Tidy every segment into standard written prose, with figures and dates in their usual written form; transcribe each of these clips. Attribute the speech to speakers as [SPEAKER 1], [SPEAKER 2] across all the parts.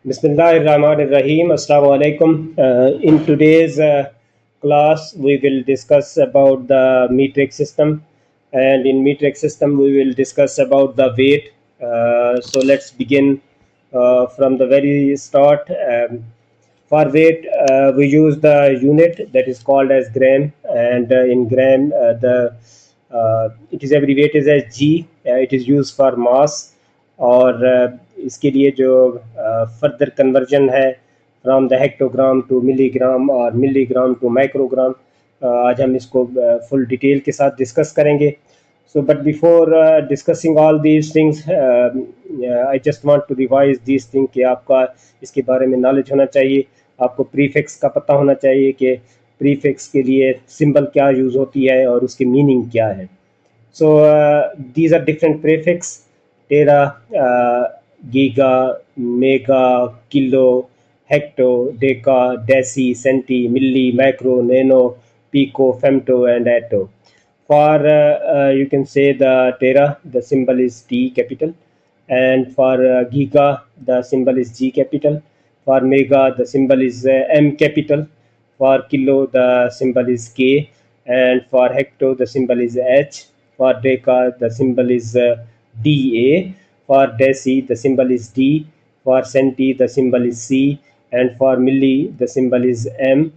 [SPEAKER 1] Bismillahirrahmanirrahim. Assalamu alaikum. In today's class, we will discuss about the metric system, and in metric system, we will discuss about the weight. So let's begin from the very start. For weight, we use the unit that is called as gram, and in gram, the it is abbreviated as G. It is used for mass. और इसके लिए जो further conversion है from the hectogram to milligram और milligram to microgram, आज हम इसको full detail के साथ डिस्कस करेंगे. So but before discussing all these things, I just want to revise these thing कि आपका इसके बारे में नॉलेज होना चाहिए. आपको प्रीफिक्स का पता होना चाहिए कि प्रीफिक्स के लिए सिंबल क्या यूज़ होती है और उसकी मीनिंग क्या है. So these are different prefix: tera, giga, mega, kilo, hecto, deca, deci, centi, milli, macro, nano, pico, femto, and atto. For you can say the tera, the symbol is T capital, and for giga, the symbol is G capital. For mega, the symbol is M capital. For kilo, the symbol is K, and for hecto, the symbol is H. For deca, the symbol is DA. For deci, the symbol is D. For centi, the symbol is C. And for milli, the symbol is M.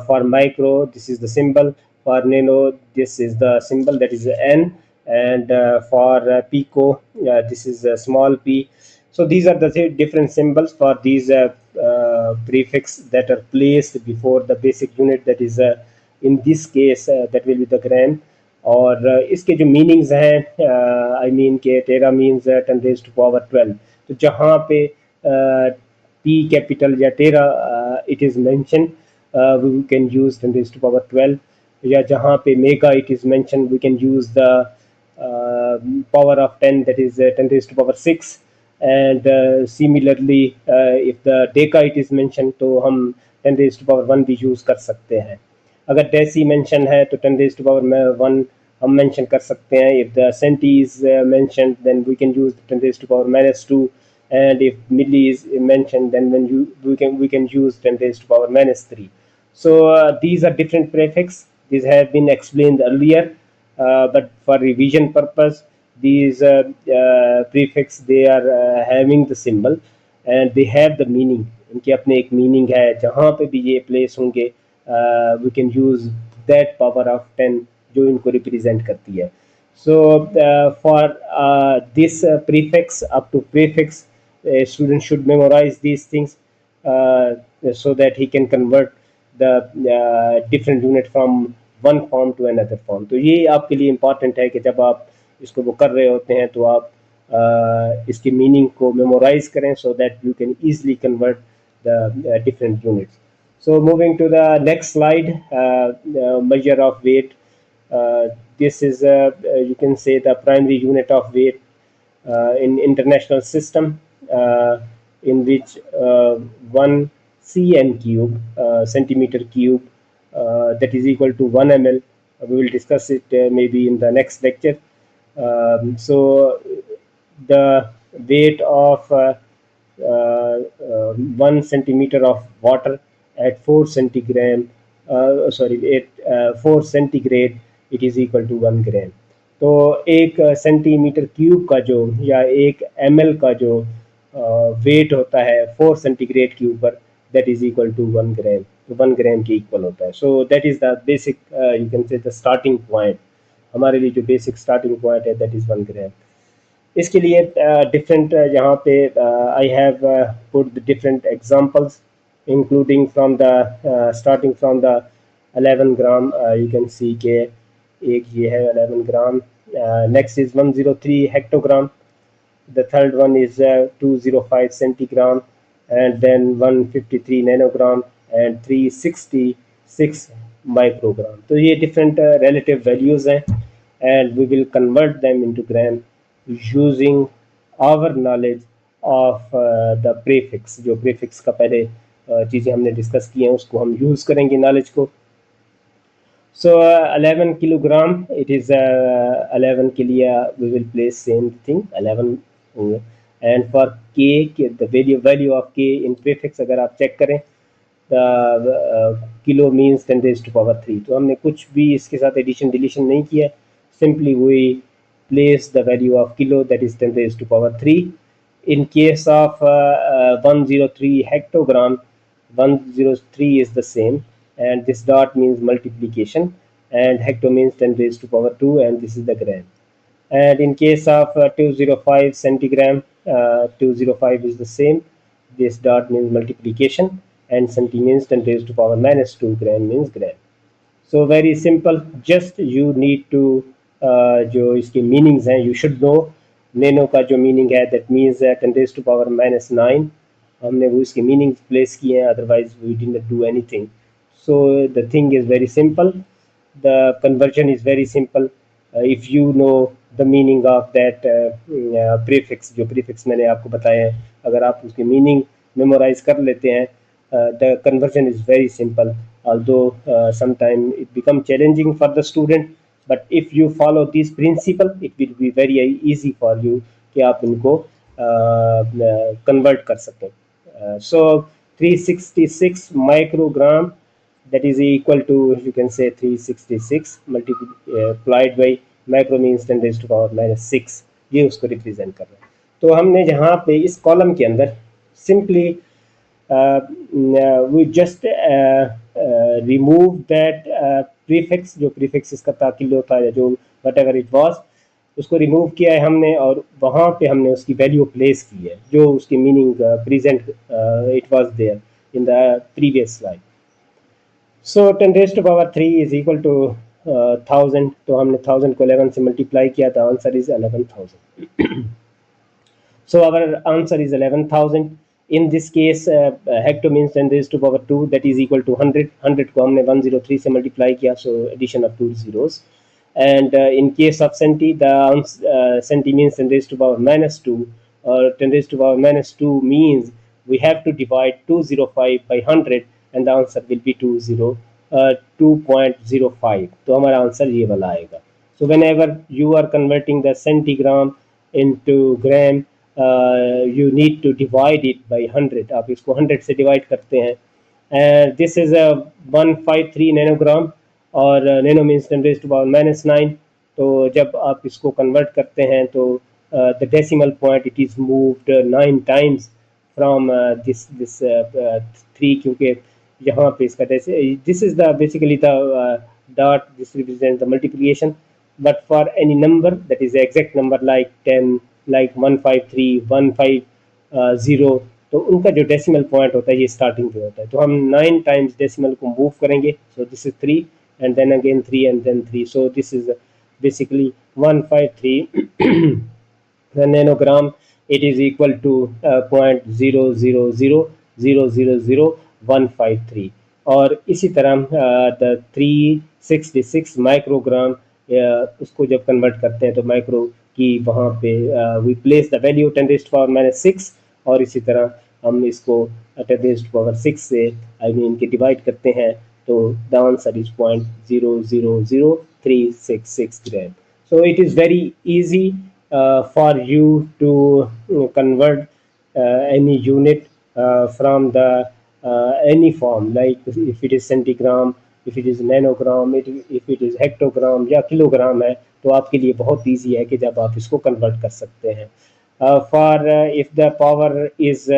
[SPEAKER 1] For micro, this is the symbol. For nano, this is the symbol, that is N. And for pico, this is a small p. So these are the different symbols for these prefix that are placed before the basic unit, that is in this case that will be the gram. और इसके जो meanings हैं, I mean के टेरा means 10⁻12. तो जहाँ पे P capital या tera it is mention, we can use 10⁻12. या जहाँ पे mega it is mention, we can use the power of 10, that is 10⁻6. And similarly if the deca it is mentioned, तो हम 10⁻1 भी यूज़ कर सकते हैं. अगर डेसी मेंशन है तो 10⁻1 हम मेंशन कर सकते हैं. If the centi is mention, then we can use 10⁻2. and if milli is mentioned, then we can use 10⁻3. So these are different prefix. These have been explained earlier, but for revision purpose, these prefix, they are having the symbol and they have the meaning. इनके अपने एक meaning है. जहाँ पे भी ये place होंगे, we can use that power of 10 जो इनको रिप्रेजेंट करती है. So for this prefix up to prefix, student should memorize these things so that he can convert the different unit from one form to another form. तो ये आपके लिए important है कि जब आप इसको वो कर रहे होते हैं तो आप इसकी मीनिंग को मेमोराइज करें, so that you can easily convert the different units. So moving to the next slide, measure of weight. This is you can say the primary unit of weight in international system, in which 1 cm cube, centimeter cube, that is equal to 1 ml. We will discuss it maybe in the next lecture. So the weight of 1 centimeter of water at 4 centigrade, at 4 centigrade, it is equal to 1 gram. तो एक centimetre cube का जो या एक ml का जो wait होता है 4 सेंटीग्रेड के ऊपर, that is equal to 1 gram. तो 1 ग्राम के इक्वल होता है. So that is the basic, you can say the starting point. हमारे लिए जो बेसिक स्टार्टिंग पॉइंट है, दैट इज 1 ग्राम. इसके लिए डिफरेंट यहाँ पे I have put the different examples including from the starting from the 11 gram. You can see के एक ये है 11 gram. Next is 103 hectogram. The third one is 205 centigram, and then 153 nanogram and 366 microgram. तो ये different relative values हैं, and we will convert them into gram using our knowledge of the prefix. जो prefix का पहले चीज़ें हमने discuss की हैं उसको हम यूज़ करेंगे नॉलेज को. So 11 kilogram, it is 11 के लिए we will place same thing 11. and for the value of k in prefix अगर आप check करें किलो मीन्स 10⁻³ तो हमने कुछ भी इसके साथ एडिशन डिलीशन नहीं किया, simply we place the value of kilo that is 10⁻³ in case of 103 hectogram 103 is the same and this dot means multiplication and hecto means 10⁻², and this is the gram. And in case of 205 centigram 205 is the same, this dot means multiplication and centi means 10⁻², gram means gram. So very simple, just you need to जो इसके meanings हैं you should know. Nano का जो meaning है that means 10⁻⁹ हमने वो इसके meaning place किए हैं, otherwise we did not do anything. So the thing is very simple, the conversion is very simple if you know the meaning of that prefix. जो prefix मैंने आपको बताया है, अगर आप उसके मीनिंग मेमोराइज कर लेते हैं, the conversion is very simple, although sometimes it becomes challenging for the student, but if you follow this principle it will be very easy for you कि आप इनको convert कर सकें. So 366 microgram that is equal to, you can say 366 multiplied by micro means 10⁻⁶, ये उसको represent कर रहा है. तो हमने जहाँ पे इस कॉलम के अंदर simply we just remove that prefix, जो prefix इसका था किलो था या जो whatever it was, उसको रिमूव किया है हमने और वहाँ पे हमने उसकी वैल्यू प्लेस की है जो उसकी meaning present it was there in the previous slide. So 10⁻³ is equal to 1000, तो हमने 1000 को 11 से मल्टीप्लाई किया, तो answer is 11,000. So our answer is 11,000. In this case, hecto means 10⁻², that is equal to 100. 100 को हमने 103 से मल्टीप्लाई किया, so addition of 2 zeros. And in case of centi, the centi means 10⁻⁻², or 10⁻⁻² means we have to divide 205 by 100, and the answer will be 2.05. तो हमारा answer ये वाला आएगा. So whenever you are converting the centigram into gram, you need to divide it by 100. आप इसको 100 से divide करते हैं. And this is a 153 nanogram, और नैनो मीन्स 10⁻⁹. तो जब आप इसको कन्वर्ट करते हैं तो the decimal point it is moved 9 times from this 3, क्योंकि यहाँ पे इसका this is the basically the dot, this represent the multiplication. But for any number that is exact number like 10, like 153, 150, तो उनका जो डेसिमल पॉइंट होता है ये स्टार्टिंग पे होता है. तो हम 9 times डेसिमल को मूव करेंगे. So this is 3 and then again 3 and then 3. So this is basically 153 nanogram. It is equal to 0.00000153. और इसी तरह the 366 microgram, उसको जब कन्वर्ट करते हैं तो माइक्रो की वहाँ पे we place the value 10⁻⁶, और इसी तरह हम इसको 10⁻⁶ से के डिवाइड करते हैं, तो the answer is 0.000366 gram. So it is very easy for you to convert any unit from the any form, like if it is centigram, if it is nanogram, if it is hectogram या kilogram है, तो आपके लिए बहुत easy है कि जब आप इसको convert कर सकते हैं. For if the power is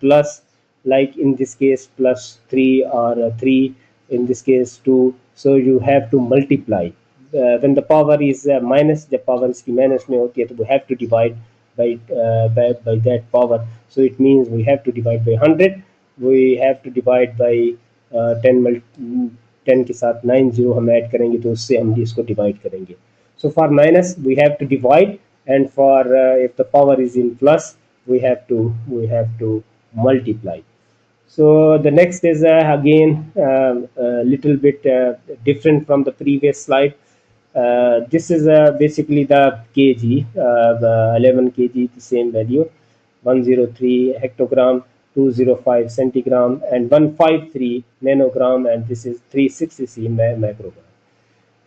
[SPEAKER 1] plus, like in this case +3 or 3, in this case 2, so you have to multiply. When the power is minus, जब power इसकी minus में होती है तो we have to divide by that power. So it means we have to divide by 100, we have to divide by 10 के साथ 90 हम add करेंगे, तो उससे हम इसको डिवाइड करेंगे. So for minus we have to divide, and for if the power is in plus we have to multiply. So the next is again a little bit different from the previous slide. This is basically the kg, the 11 kg, the same value, 103 hectogram, 205 centigram, and 153 nanogram, and this is 360 microgram.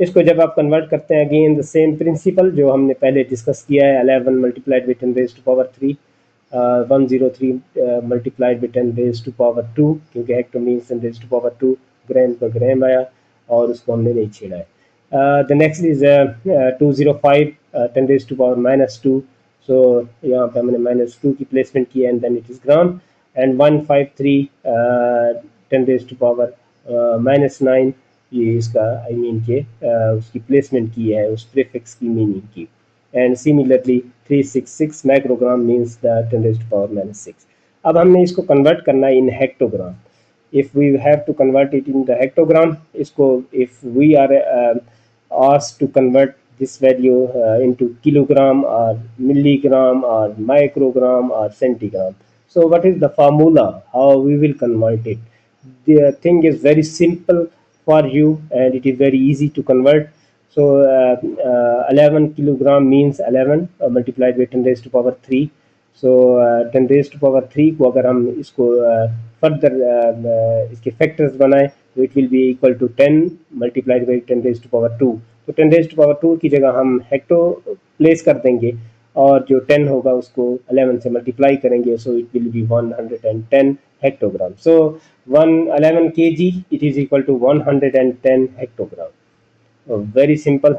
[SPEAKER 1] इसको जब आप convert करते हैं, again the same principle जो हमने पहले discuss किया है, 11 multiplied with 10 raise to power 3, 103 multiplied with 10 raise to power 2, क्योंकि hecto means 10 raise to power 2, gram का ग्राम आया और उसको हमने नहीं छेड़ा है. The next is 205 10 raise to power -2, so यहाँ पे हमने -2 की प्लेसमेंट की है and then it is gram. And 153 10 raise to power -9, ये इसका आई मीन के उसकी प्लेसमेंट की है, उस प्रीफिक्स की मीनिंग की. And similarly 366 microgram means the 10 raise to power -6. अब हमने इसको कन्वर्ट करना है in hectogram. If we have to convert it in the hectogram, इसको if we are asked to convert this value into kilogram or milligram or microgram or centigram, so what is the formula, how we will convert it? The thing is very simple for you and it is very easy to convert. So 11 kilogram means 11 multiplied by 10 raised to power 3. So 10 raise to power 3 को अगर हम इसको further इसके factors बनाएं तो it will be equal to 10 multiplied by 10 raise to power 2. तो 10 raise to power 2 की जगह हम हेक्टो प्लेस कर देंगे और जो 10 होगा उसको 11 से मल्टीप्लाई करेंगे, so it will be 110 hectogram. So 11 kg it is equal to 110 hectogram. Very simple.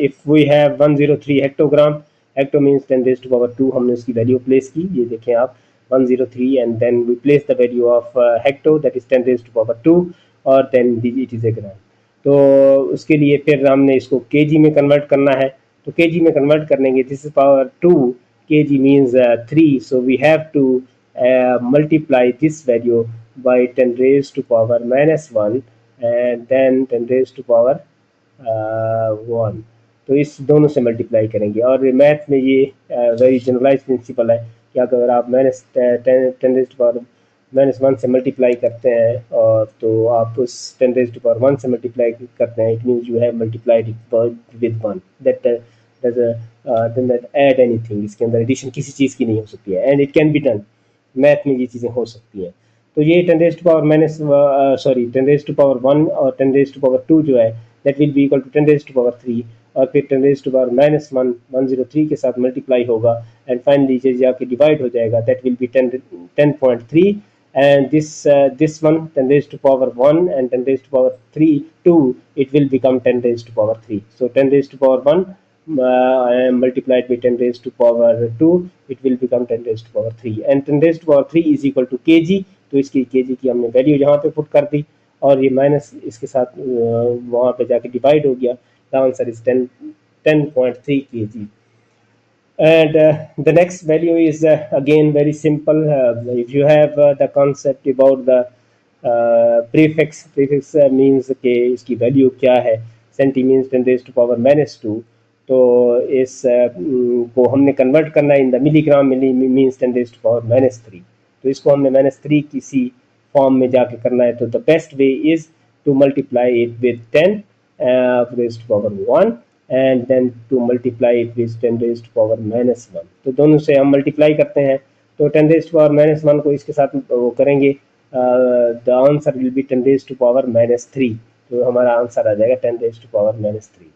[SPEAKER 1] If we have 103 hectogram, hecto means 10 raised to power 2, हमने उसकी वैल्यू प्लेस की, ये देखें आप 103 and then we place the value of hecto, that is 10 raised to power 2 और then it is a gram. तो उसके लिए फिर हमने इसको kg में कन्वर्ट करना है. तो kg में कन्वर्ट करेंगे, this is power 2, kg means 3, so we have to multiply this value by 10 raised to power -1 and then 10 raised to power 1. तो इस दोनों से मल्टीप्लाई करेंगे. और मैथ में ये वेरी जनरलाइज प्रिंसिपल है कि अगर आप टेन रेज़ टू पावर -1 से मल्टीप्लाई करते हैं और तो आप उस 10 रेज़ टू पावर 1 से मल्टीप्लाई करते हैं, it means you have multiplied it with 1. That doesn't add anything. इसके अंदर एडिशन किसी चीज़ की नहीं हो सकती है and it can be done. Math में ये चीज़ें हो सकती हैं. तो ये 10 raise to power 10 raise to power 1 और 10 रेज़ टू पावर 2 जो है that will be equal to 10 raised to power 3 और फिर 10 raised to power -1 103 के साथ मल्टीप्लाई होगा एंड फाइनली जब जाके डिवाइड हो जाएगा, that will be 10.3 and this one 10 raised to power 1 and 10 raised to power 3 2, it will become 10 raised to power 3. So 10 raised to power 1 multiplied by 10 raised to power 2, it will become 10 raised to power 3 and 10 raised to power 3 is equal to kg. तो इसकी kg की हमने value यहाँ पे put कर दी और ये minus इसके साथ वहाँ पे जाके डिवाइड हो गया. The answer is 10.3 kg. And the next value is again very simple. If you have the concept about the prefix means कि इसकी वैल्यू क्या है. Centi means 10 raise to power -2. तो इस को हमने कन्वर्ट करना है in the milligram. Milli means 10 raise to power -3. तो इसको हमने -3 किसी फॉर्म में जाके करना है. तो the best way is to multiply it with 10 raise to power 1 and then to multiply it with 10 raise to power -1. तो दोनों से हम मल्टीप्लाई करते हैं तो 10 रेज़ टू पावर -1 को इसके साथ वो करेंगे, the answer will be 10 raise to power -3. तो हमारा आंसर आ जाएगा 10 रेज़ टू पावर -3.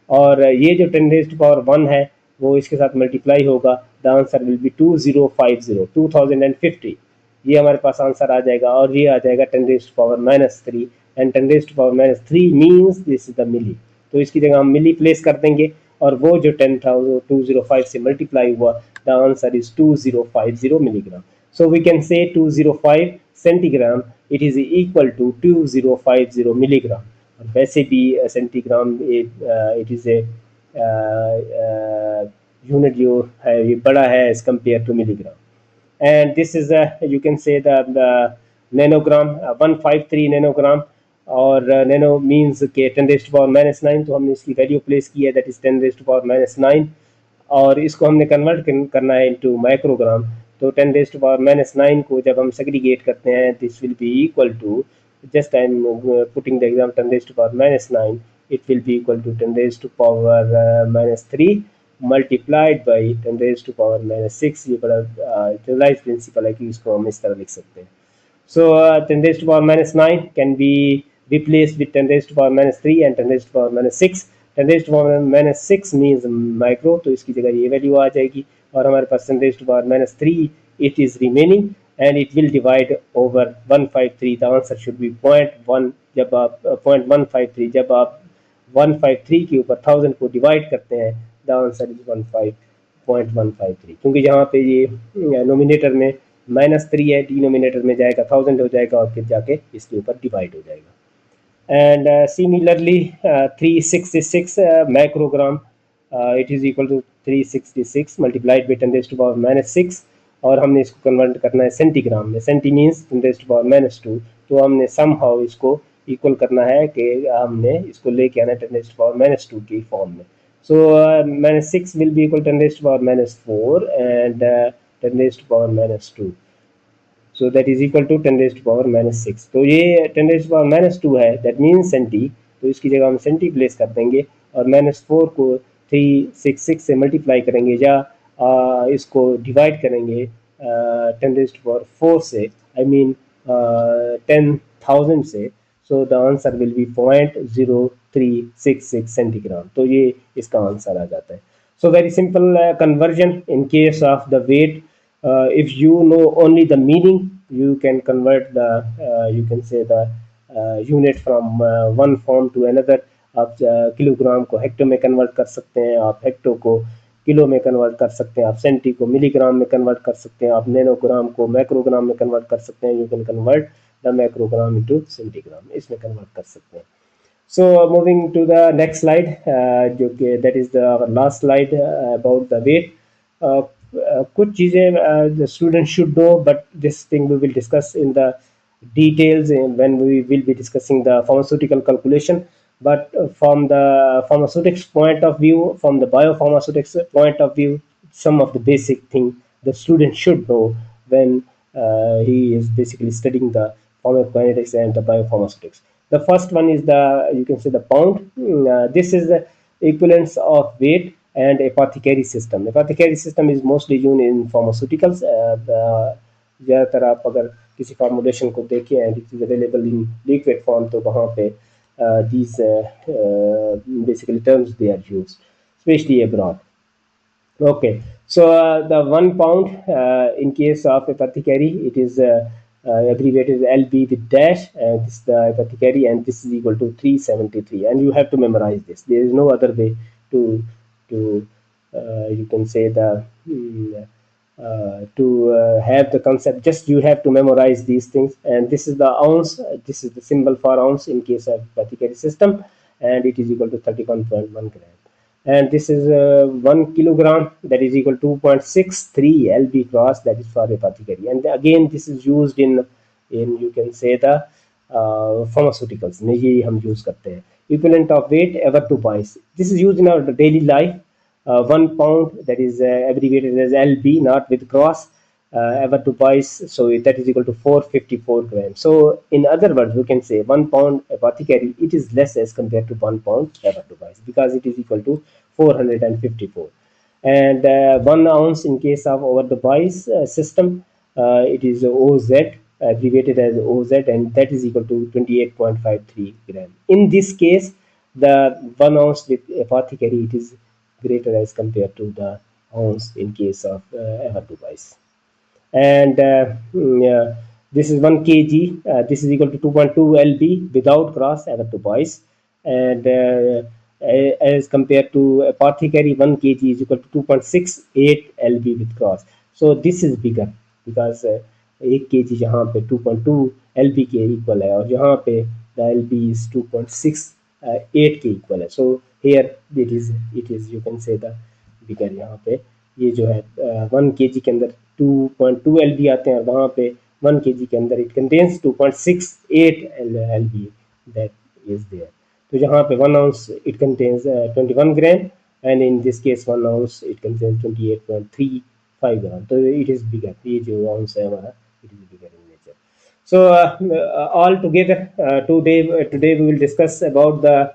[SPEAKER 1] और ये जो 10 रेज़ टू पावर 1 है वो इसके साथ मल्टीप्लाई होगा, द आंसर विल बी 2050 ये हमारे पास आंसर आ जाएगा. और ये आ जाएगा 10 raise to power -3 and 10 raise to power -3 means this is the milli. तो इसकी जगह हम मिली प्लेस कर देंगे और वो जो 10,205 से मल्टीप्लाई हुआ, the answer is 2050 milligram. So we can say 205 centigram it is equal to 2050 milligram. और वैसे भी centigram it is a unit जो है ये बड़ा है as compare to milligram. And this is you can say the nanogram, 153 nanogram. और nano means के 10 रेज़ टू पावर -9. तो हमने इसकी वैल्यू प्लेस की है, that is 10 raise to power -9 और इसको हमने कन्वर्ट करना है इनटू माइक्रोग्राम. तो 10 रेज़ टू पावर -9 को जब हम सेग्रीगेट करते हैं, this will be equal to, just I am putting the exam, 10 raise to power -9 it will be equal to 10 raise to power -3 multiplied by 10 raise to power -6. ये बड़ा generalise principal है कि इसको हम इस तरह लिख सकते हैं. So 10 raised to power -9 can be replaced with 10 raised to power minus 3 and 10 raised to power minus 6. 10 raised to power minus 6 means micro, तो इसकी जगह ये वैल्यू आ जाएगी, और हमारे पास 10 raised to power minus 3 it is remaining and it will divide over 153. The answer should be 0.1. जब आप 0.153 जब आप 153 के ऊपर 1000 को डिवाइड करते हैं, द आंसर इज 0.153, क्योंकि यहाँ पे ये नोमिनेटर में -3 है, डिनोमिनेटर में जाएगा 1000 हो जाएगा और फिर जाके इसके ऊपर डिवाइड हो जाएगा. And similarly 366 microgram, it is equal to 366 multiplied by 10 raised to power minus 6, और हमने इसको कन्वर्ट करना है सेंटीग्राम में. Centi means 10 raised to power minus 2, तो हमने समहाउ इसको इक्वल करना है कि हमने इसको लेके आना है 10 raised to power minus 2 की फॉर्म में. So minus 6 will be equal to 10 raised to power minus 4 and 10 raised to power minus 2. So that is equal to 10 raised to power minus 6. तो ये 10 raised to power minus 2 है, that means senti, तो इसकी जगह हम senti place कर देंगे और -4 को 366 से मल्टीप्लाई करेंगे या इसको डिवाइड करेंगे 10 raised to power 4 से, I mean 10,000 से. So the answer will be 0.0366 centigram. तो ये इसका आंसर आ जाता है. So very simple conversion in case of the weight. If you know only the meaning, you can convert the you can say the unit from one form to another. आप kilogram को hecto में convert कर सकते हैं, आप hecto को kilo में convert कर सकते हैं, आप सेंटी को मिलीग्राम में कन्वर्ट कर सकते हैं, आप नैनोग्राम को मैक्रोग्राम में कन्वर्ट कर सकते हैं. You can convert the macrogram into centigram, इसमें कन्वर्ट कर सकते हैं. So moving to the next slide, जो कि that is our last slide about the weight. कुछ चीज़ें the student should know, but this thing we will discuss in the details when we will be discussing the pharmaceutical calculation. But from the pharmaceutics point of view, from the biopharmaceutics point of view, some of the basic thing the student should know when he is basically studying the pharmacokinetics and the biopharmaceutics. The first one is the, you can say, the pound. This is the equivalence of weight and apothecary system. Apothecary system is mostly used in pharmaceuticals. ज़्यादातर आप अगर किसी formulation को देखें and it is available in liquid form, तो वहाँ पे these basically terms they are used, especially abroad. Okay, so the 1 pound in case of apothecary, it is abbreviated LB with dash, and this is the apothecary, and this is equal to 373, and you have to memorize this. There is no other way to you can say the to have the concept. Just you have to memorize these things. And this is the ounce, this is the symbol for ounce in case of apothecary system, and it is equal to 31.1 gram. And this is 1 kilogram, that is equal to 2.63 lb cross, that is for apothecary. And again this is used in you can say the pharmaceuticals में ये हम use करते हैं. Equivalent of weight ever to pice, this is used in our daily life. 1 pound, that is abbreviated as LB, not with cross, ever to pice, so that is equal to 454 grams. So in other words, we can say 1 pound apothecary, it is less as compared to 1 pound ever to pice, because it is equal to 454. And 1 ounce in case of over the pice system, it is OZ, abbreviated as OZ, and that is equal to 28.53 gram. In this case, the 1 ounce with apothecary, it is greater as compared to the ounce in case of ever device. And this is 1 kg, this is equal to 2.2 lb without cross ever device, and as compared to apothecary, 1 kg is equal to 2.68 lb with cross. So this is bigger, because 1 kg जहाँ पे 2.2 lb के equal है, और यहाँ पे the lb is 2.68 के equal है. So here it is you can say the bigger. यहाँ पे ये जो है 1 kg के अंदर 2.2 lb आते हैं, और वहाँ पे 1 kg के अंदर it contains 2.68 lb that is there. तो जहाँ पे 1 ounce it contains 21 gram, and in this case 1 ounce it contains 28.35 gram. तो it is bigger. ये जो ounce है हमारा, it is bigger in nature. So all together today we will discuss about the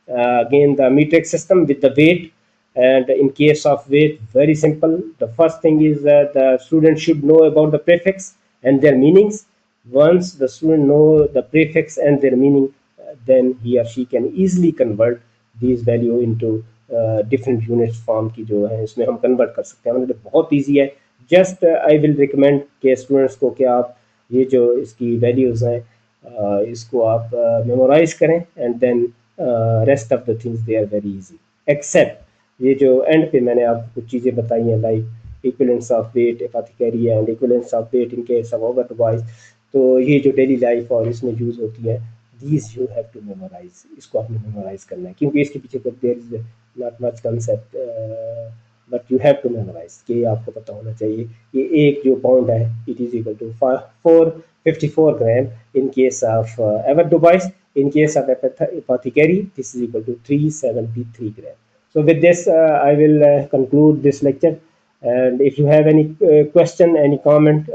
[SPEAKER 1] again the metric system with the weight. And in case of weight, very simple. The first thing is that the student should know about the prefix and their meanings. Once the student know the prefix and their meaning, then he or she can easily convert these value into different units form की जो है इसमें हम convert कर सकते हैं, मतलब बहुत easy है. Just I will recommend के students को कि आप ये जो इसकी values हैं इसको आप memorize करें, and then rest of the things they are very easy, except ये जो end पे मैंने आपको कुछ चीज़ें बताई हैं like equivalence of weight apothecary and equivalence of weight in case of over device, तो ये जो डेली लाइफ और इसमें यूज़ होती है, these you have to memorize, इसको आपने memorize करना है क्योंकि इसके पीछे there is not much concept, but you have to memorize कि आपको पता होना चाहिए. ये एक जो पाउंड है it is equal to 454 gram in case of ever device, in case of apothecary this is equal to 373 gram. So with this I will conclude this lecture, and if you have any question, any comment,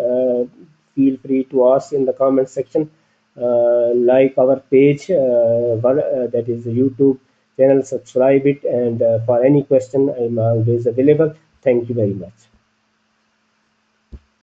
[SPEAKER 1] feel free to ask in the comment section. Like our page, that is the YouTube channel, subscribe it, and for any question I'm always available. Thank you very much.